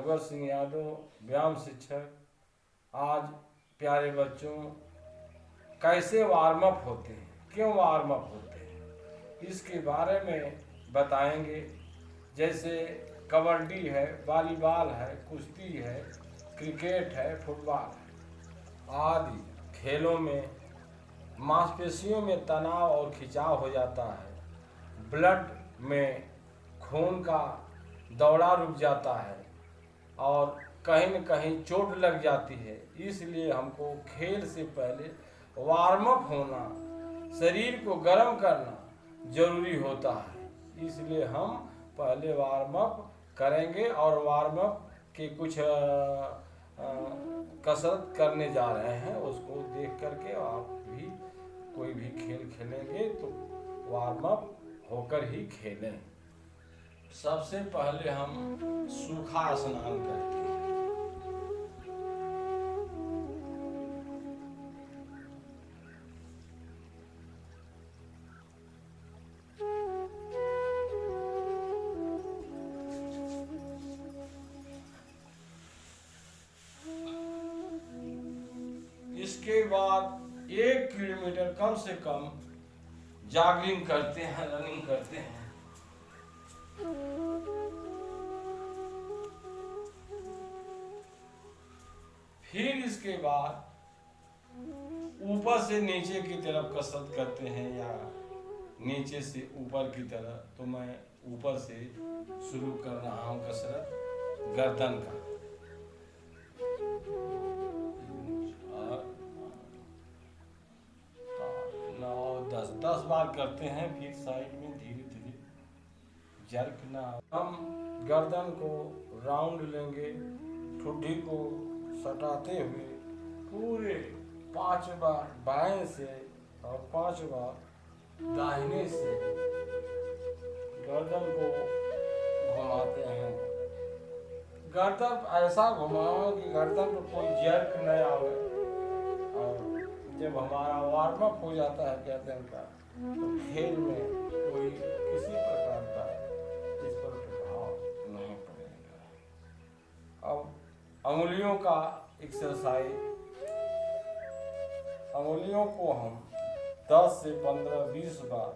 रघुवर सिंह यादव, व्यायाम शिक्षक। आज प्यारे बच्चों, कैसे वार्म अप होते हैं, क्यों वार्म अप होते हैं, इसके बारे में बताएंगे। जैसे कबड्डी है, वॉलीबॉल है, कुश्ती है, क्रिकेट है, फुटबॉल है आदि खेलों में मांसपेशियों में तनाव और खिंचाव हो जाता है। ब्लड में खून का दौड़ा रुक जाता है और कहीं न कहीं चोट लग जाती है। इसलिए हमको खेल से पहले वार्म अप होना, शरीर को गर्म करना जरूरी होता है। इसलिए हम पहले वार्म अप करेंगे और वार्म अप के कुछ कसरत करने जा रहे हैं। उसको देख करके आप भी कोई भी खेल खेलेंगे तो वार्म अप होकर ही खेलें। सबसे पहले हम सूखा स्नान करते हैं। इसके बाद 1 किलोमीटर कम से कम जॉगिंग करते हैं, रनिंग करते हैं। फिर इसके बाद ऊपर से नीचे की तरफ कसरत करते हैं या नीचे से ऊपर की तरफ। तो मैं ऊपर से शुरू कर रहा हूँ कसरत गर्दन का। और 9-10 बार करते हैं। फिर साइड में धीरे धीरे जर्क ना। हम गर्दन को राउंड लेंगे, ठुड्डी को सटाते हुए पूरे 5 बार बाएं से और 5 बार दाहिने से गर्दन को घुमाते हैं। गर्दन ऐसा घुमाओ कि गर्दन को कोई जर्क न आवे। और जब हमारा वार्म अप हो जाता है गर्दन का, तो खेल में कोई किसी प्रकार का इस पर प्रभाव नहीं पड़ेगा। अब अंगुलियों का एक्सरसाइज। अंगुलियों को हम 10 से 15-20 बार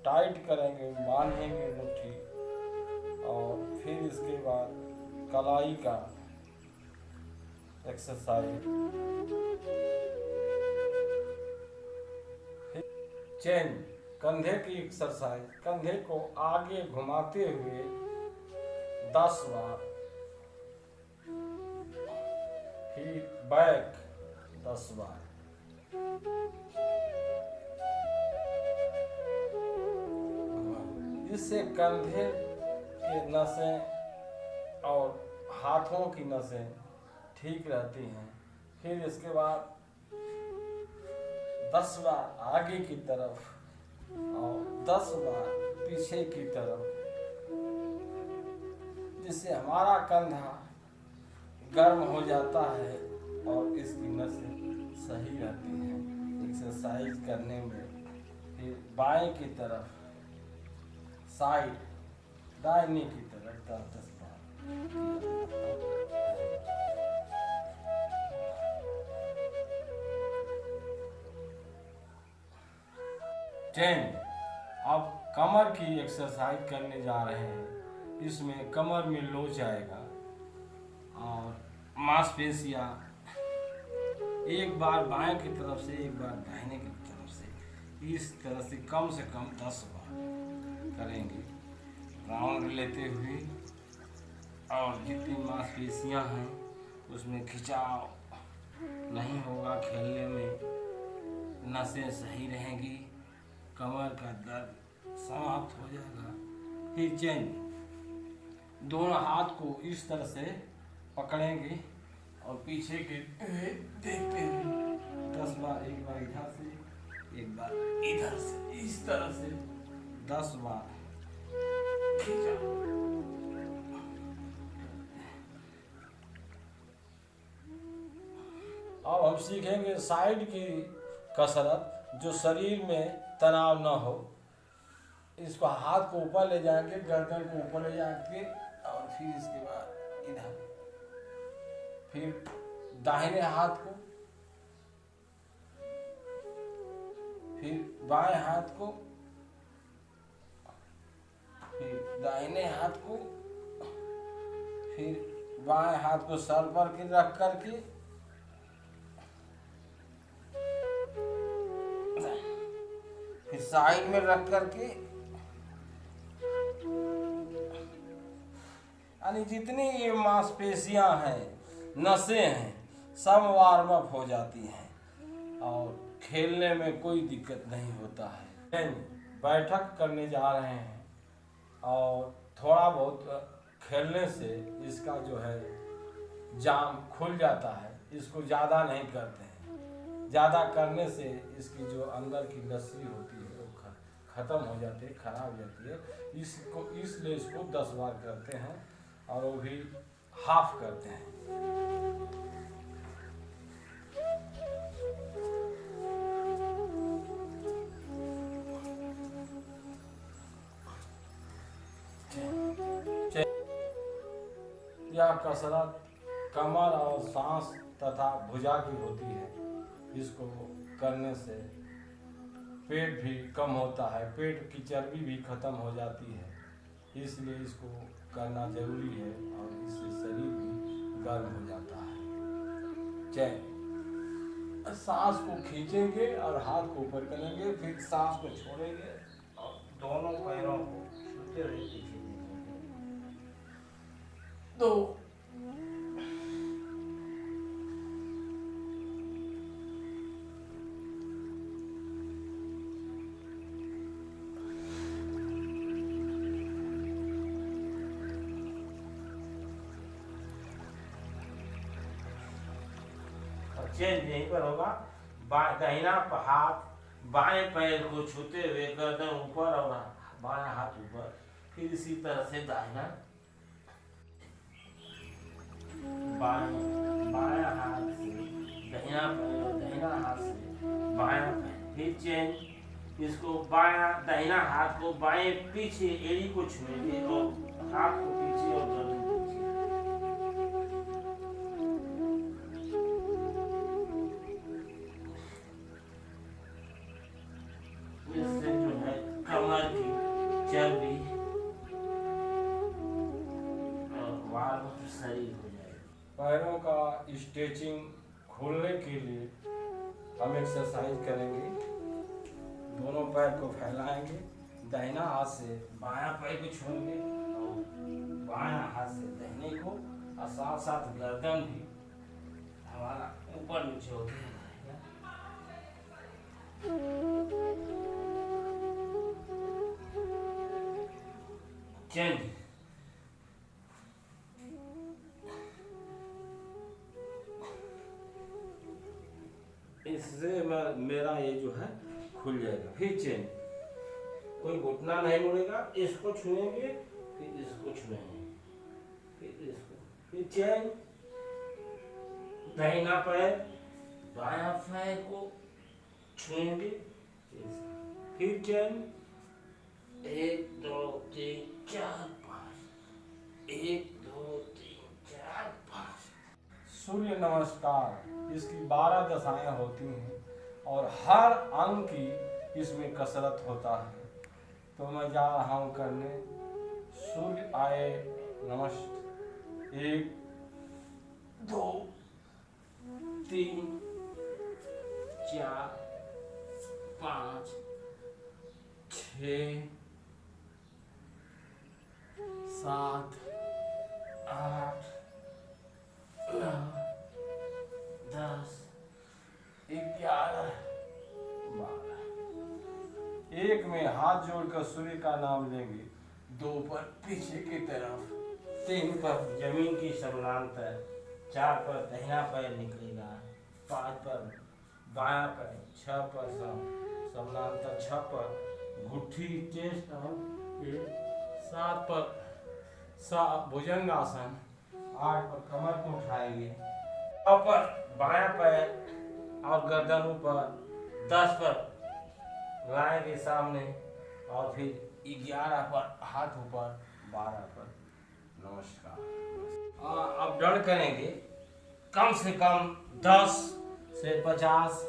टाइट करेंगे, बांधेंगे मुट्ठी। और फिर इसके बाद कलाई का एक्सरसाइज। चेन, कंधे की एक्सरसाइज। कंधे को आगे घुमाते हुए 10 बार। फिर बैक 10 बार। इससे कंधे के नसें और हाथों की नसें ठीक रहती हैं। फिर इसके बाद 10 बार आगे की तरफ और 10 बार पीछे की तरफ, जिससे हमारा कंधा गर्म हो जाता है और इसकी नसें सही रहती हैं एक्सरसाइज करने में। फिर बाएं की तरफ साइड, दाहिने की तरफ 10-10 बार। चेन। अब कमर की एक्सरसाइज करने जा रहे हैं। इसमें कमर में लोच आएगा और मांसपेशियां एक बार बाएं की तरफ से एक बार दाहिने की तरफ से, इस तरह से कम 10 बार करेंगे राउंड लेते हुए। और जितनी मांसपेशियां हैं उसमें खिंचाव नहीं होगा, खेलने में नसें सही रहेंगी, कमर का दर्द समाप्त हो जाएगा। फिर चेन, दोनों हाथ को इस तरह से पकड़ेंगे और पीछे के देखते हुए 10 बार, एक बार इधर से एक बार इधर से, इस तरह से 10 बार खींचा। अब हम सीखेंगे साइड की कसरत, जो शरीर में तनाव न हो। इसको हाथ को ऊपर ले जाएंगे, गर्दन को ऊपर ले जाएंगे और फिर इसके बाद इधर फिर दाहिने हाथ को, फिर बाएं हाथ को, फिर दाहिने हाथ को, फिर बाएं हाथ को सर पर के रख करके फिर साइड में रख करके, यानी जितनी ये मांसपेशियां हैं, नसें हैं, सब वार्म अप हो जाती हैं और खेलने में कोई दिक्कत नहीं होता है। बैठक करने जा रहे हैं और थोड़ा बहुत खेलने से इसका जो है जाम खुल जाता है। इसको ज़्यादा नहीं करते हैं, ज़्यादा करने से इसकी जो अंदर की लस्सी होती है वो ख़त्म हो जाती है, खराब हो जाती है। इसलिए इसको 10 बार करते हैं और वो भी हाफ करते हैं। यह कसरत कमर और सांस तथा भुजा की होती है। इसको करने से पेट भी कम होता है, पेट की चर्बी भी खत्म हो जाती है। इसलिए इसको करना जरूरी है और इससे शरीर भी गर्म हो जाता है। चैन, सांस को खींचेंगे और हाथ को ऊपर करेंगे, फिर सांस को छोड़ेंगे और दोनों पैरों को छूते हुए पीछे दो। चेंज यहीं पर होगा। दाहिना हाथ बाएं पैर को छूते हुए गर्दन ऊपर और बायां हाथ ऊपर, फिर इसी तरह से दाहिना बायां हाथ से दाहिना पैर और दाहिना हाथ से बायां पैर, फिर चेंज। इसको दाहिना हाथ को बाएं पीछे एड़ी को छूएंगे और हाथ को पीछे और गर्दन चर्बी शरीर हो जाएगा। पैरों का स्ट्रेचिंग खोलने के लिए हम एक्सरसाइज करेंगे। दोनों पैर को फैलाएंगे, दाहिना हाथ से बायां पैर को छूएंगे और बायां हाथ से दाहिने को, और साथ साथ गर्दन भी हमारा ऊपर नीचे होते हैं। चेंज। इससे मेरा ये जो है खुल जाएगा। फिर चेंज, कोई घुटना नहीं मुड़ेगा। इसको छुएंगे, फिर इसको छुएंगे, फिर इसको, फिर चेंज। दाहिना पैर बायां पैर को छुएंगे, फिर चेंज। 1 2 3 4 5, 1 2 3 4 5। सूर्य नमस्कार, इसकी 12 दशाएं होती हैं और हर अंग की इसमें कसरत होता है। तो मैं जा रहा हूँ करने। सूर्य आए नमस्ते। 1 2 3 4 5 6 7 8 9 10 11 12। 1 में हाथ जोड़कर सूर्य का नाम लेंगे। 2 पर पीछे की तरफ, 3 पर जमीन की समानांतर, 4 पर दाहिना पैर निकलेगा, 5 पर बायां पैर, 6 पर समानांतर, 6 पर घुट्टी चेस्ट और 7 पर भुजंग आसन, 8 पर कमर को उठाएंगे, 9 पर बायां पैर और गर्दन ऊपर, 10 पर लाएंगे सामने और फिर 11 पर हाथ ऊपर, 12 पर नमस्कार। अब दंड करेंगे। कम से कम 10 से 50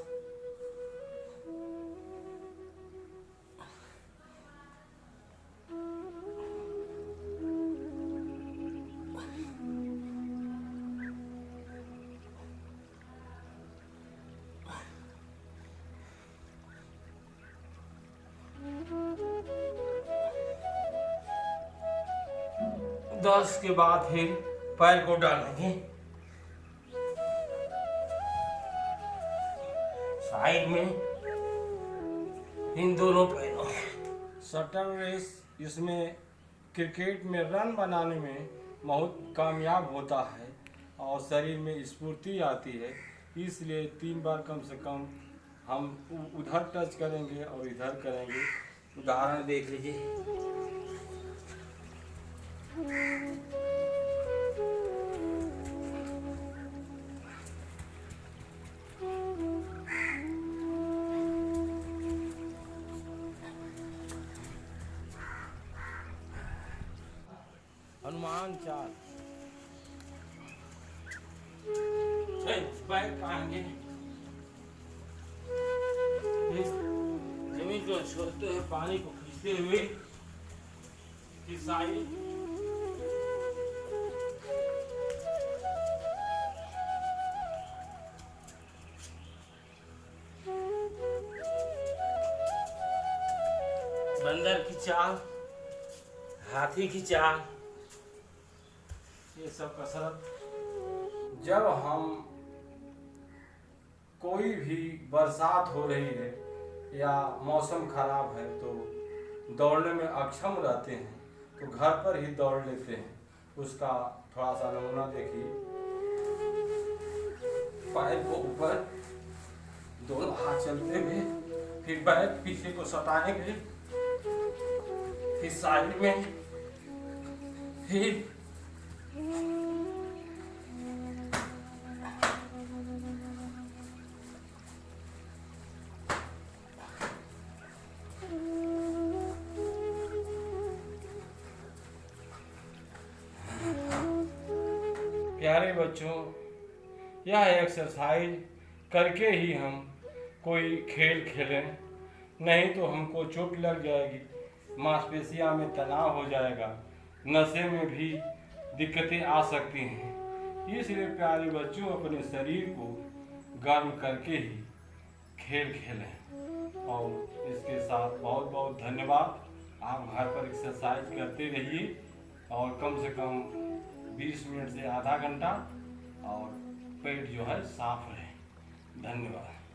10 के बाद फिर पैर को डालेंगे साइड में, इन दोनों पैरों। शटल रेस इसमें क्रिकेट में रन बनाने में बहुत कामयाब होता है और शरीर में स्फूर्ति आती है, इसलिए 3 बार कम से कम हम उधर टच करेंगे और इधर करेंगे। उदाहरण देख लीजिए। हनुमान चाल। बैग आएंगे, जमीन को छोड़ते हुए पानी को खींचते हुए फिर साइड। बंदर की चाल, हाथी की चाल, ये सब कसरत। जब हम कोई भी बरसात हो रही है या मौसम खराब है तो दौड़ने में अक्षम रहते हैं, तो घर पर ही दौड़ लेते हैं। उसका थोड़ा सा नमूना देखिए। पैर को ऊपर, दोनों हाथ चलते हुए, फिर बैक पीछे को सटाएंगे, फिर साइड में, फिर प्यारे बच्चों, यह एक्सरसाइज करके ही हम कोई खेल खेलें, नहीं तो हमको चोट लग जाएगी, मांसपेशियां में तनाव हो जाएगा, नशे में भी दिक्कतें आ सकती हैं। इसलिए प्यारे बच्चों, अपने शरीर को गर्म करके ही खेल खेलें। और इसके साथ बहुत बहुत धन्यवाद। आप घर पर एक्सरसाइज करते रहिए और कम से कम 20 मिनट से आधा घंटा, और पेट जो है साफ रहे। धन्यवाद।